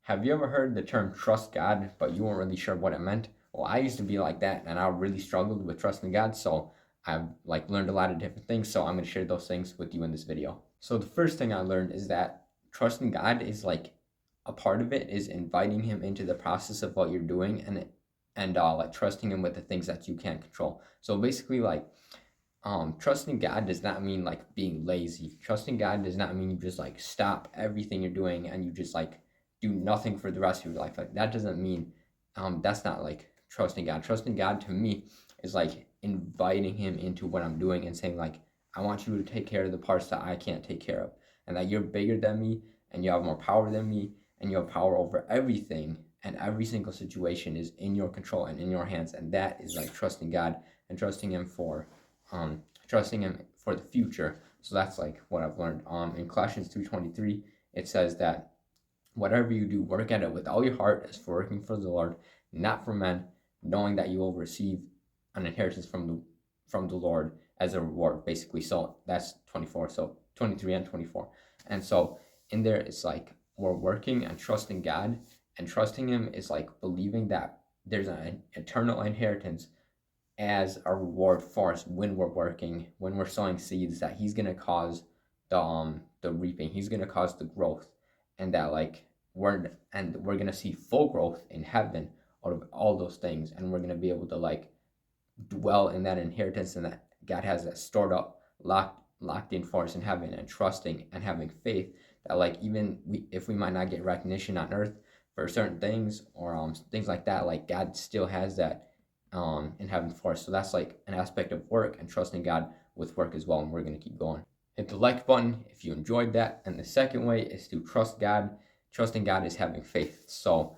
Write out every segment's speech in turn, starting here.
Have you ever heard the term trust God, but you weren't really sure what it meant? Well, I used to be like that, and I really struggled with trusting God, so I've learned a lot of different things, so I'm going to share those things with you in this video. So the first thing I learned is that trusting God is a part of it is inviting him into the process of what you're doing and trusting him with the things that you can't control. So basically trusting God does not mean being lazy. Trusting God does not mean you just stop everything you're doing and you just do nothing for the rest of your life. Like that doesn't mean that's not trusting God. Trusting God to me is inviting him into what I'm doing and saying I want you to take care of the parts that I can't take care of, and that you're bigger than me and you have more power than me and you have power over everything, and every single situation is in your control and in your hands. And that is trusting God and trusting him for the future. So that's what I've learned. In Colossians 2:23, it says that whatever you do, work at it with all your heart as for working for the Lord, not for men, knowing that you will receive an inheritance from the Lord as a reward, basically. So that's 24. So 23 and 24. And so in there, it's we're working and trusting God, and trusting him is believing that there's an eternal inheritance as a reward for us when we're working, when we're sowing seeds, that he's gonna cause the reaping, he's gonna cause the growth, and that we're gonna see full growth in heaven out of all those things, and we're gonna be able to dwell in that inheritance, and that God has that stored up, locked in for us in heaven, and trusting and having faith that even if we might not get recognition on earth for certain things or things like that, God still has that in heaven for us. So that's an aspect of work and trusting God with work as well. And we're going to keep going. Hit the like button if you enjoyed that. And the second way is to trust God. Trusting God is having faith. So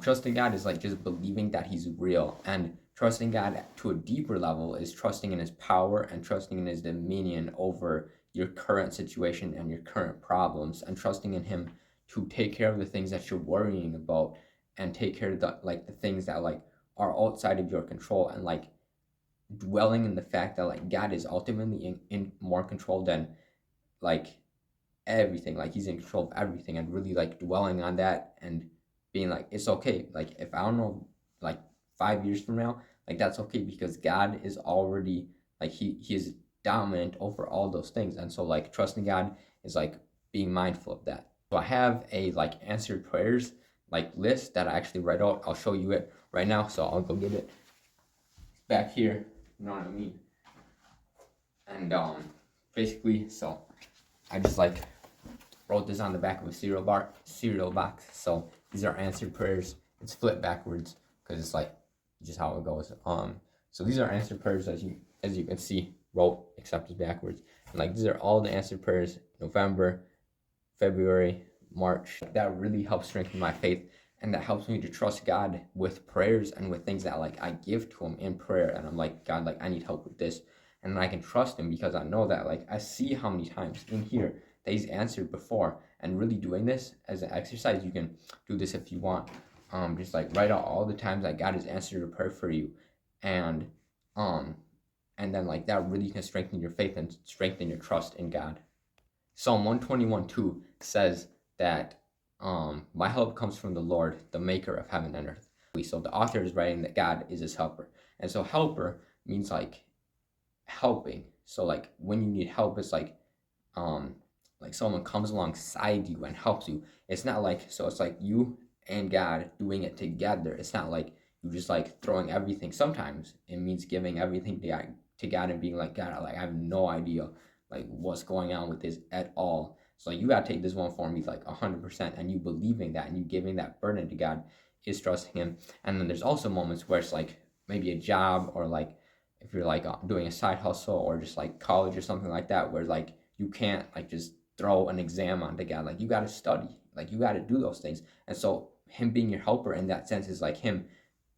trusting God is just believing that he's real. And trusting God to a deeper level is trusting in his power and trusting in his dominion over your current situation and your current problems, and trusting in him to take care of the things that you're worrying about, and take care of the things that are outside of your control, and dwelling in the fact that God is ultimately in more control than everything. He's in control of everything, and really dwelling on that and being it's okay. If I don't know 5 years from now, that's okay, because God is already he is dominant over all those things. And so trusting God is being mindful of that. So I have a answered prayers list that I actually write out. I'll show you it right now, so I'll go get it. It's back here, you know what I mean? And basically, so I just wrote this on the back of a cereal box. So these are answered prayers. It's flipped backwards because it's just how it goes. So these are answered prayers, as you can see, wrote except it's backwards. And these are all the answered prayers: November, February, March. That really helps strengthen my faith, and that helps me to trust God with prayers and with things that I give to him in prayer. And I'm God, I need help with this, and I can trust him because I know that I see how many times in here that he's answered before. And really doing this as an exercise, you can do this if you want. Just write out all the times that God has answered a prayer for you, and then that really can strengthen your faith and strengthen your trust in God. Psalm 121:2 says that my help comes from the Lord, the maker of heaven and earth. So the author is writing that God is his helper. And so helper means helping. So when you need help, it's someone comes alongside you and helps you. It's not so it's you and God doing it together. It's not you just throwing everything. Sometimes it means giving everything to God and being God, I have no idea what's going on with this at all. So you gotta take this one for me 100%, and you believing that and you giving that burden to God is trusting him. And then there's also moments where it's maybe a job, or if you're doing a side hustle, or just college or something like that, where you can't just throw an exam onto God. You gotta study, you gotta do those things. And so him being your helper in that sense is him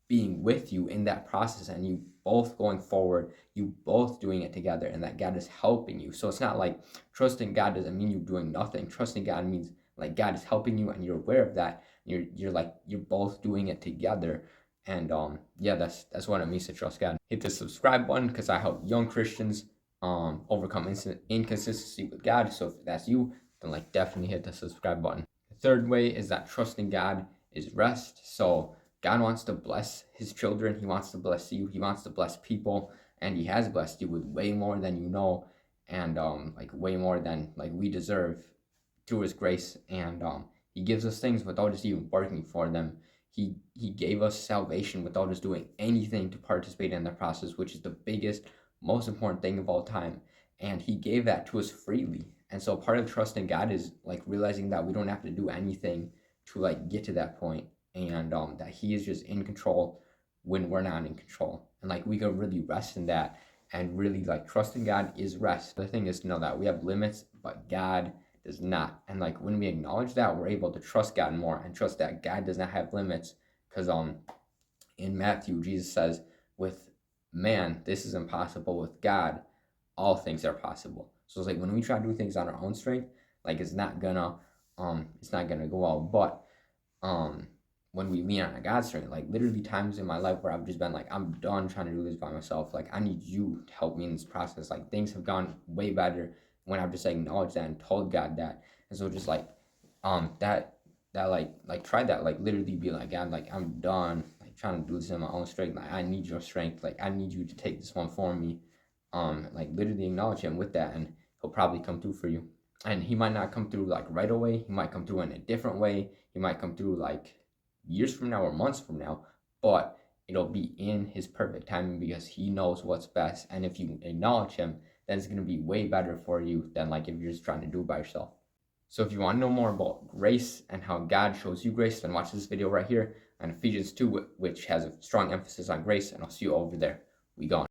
being with you in that process, and you both going forward, you both doing it together, and that God is helping you. So it's not trusting God doesn't mean you doing nothing. Trusting God means God is helping you, and you're aware of that. You're both doing it together. And yeah, that's what it means to trust God. Hit the subscribe button, because I help young Christians overcome inconsistency with God. So if that's you, then definitely hit the subscribe button. third way is that trusting God is rest. So God wants to bless his children. He wants to bless you. He wants to bless people, and he has blessed you with way more than you know, and like way more than like we deserve through his grace. And he gives us things without us even working for them. He gave us salvation without us doing anything to participate in the process, which is the biggest, most important thing of all time. And he gave that to us freely. And so part of trusting God is like realizing that we don't have to do anything to like get to that point, and that he is just in control when we're not in control. And like we can really rest in that, and really like trusting God is rest. The thing is to know that we have limits, but God does not. And like when we acknowledge that, we're able to trust God more and trust that God does not have limits. Because in Matthew, Jesus says, with man this is impossible, with God all things are possible. So it's like when we try to do things on our own strength, like it's not gonna go well. But when we lean on God's strength, like literally times in my life where I've just been like, I'm done trying to do this by myself. Like I need you to help me in this process. Like things have gone way better when I've just acknowledged that and told God that. And so just like that like try that, like literally be like, God, like I'm done like trying to do this in my own strength. Like I need your strength. Like I need you to take this one for me. Like literally acknowledge him with that, and he'll probably come through for you. And he might not come through like right away. He might come through in a different way. He might come through like years from now or months from now, but it'll be in his perfect timing because he knows what's best. And if you acknowledge him, then it's going to be way better for you than like if you're just trying to do it by yourself. So if you want to know more about grace and how God shows you grace, then watch this video right here on Ephesians 2, which has a strong emphasis on grace, and I'll see you over there. We gone.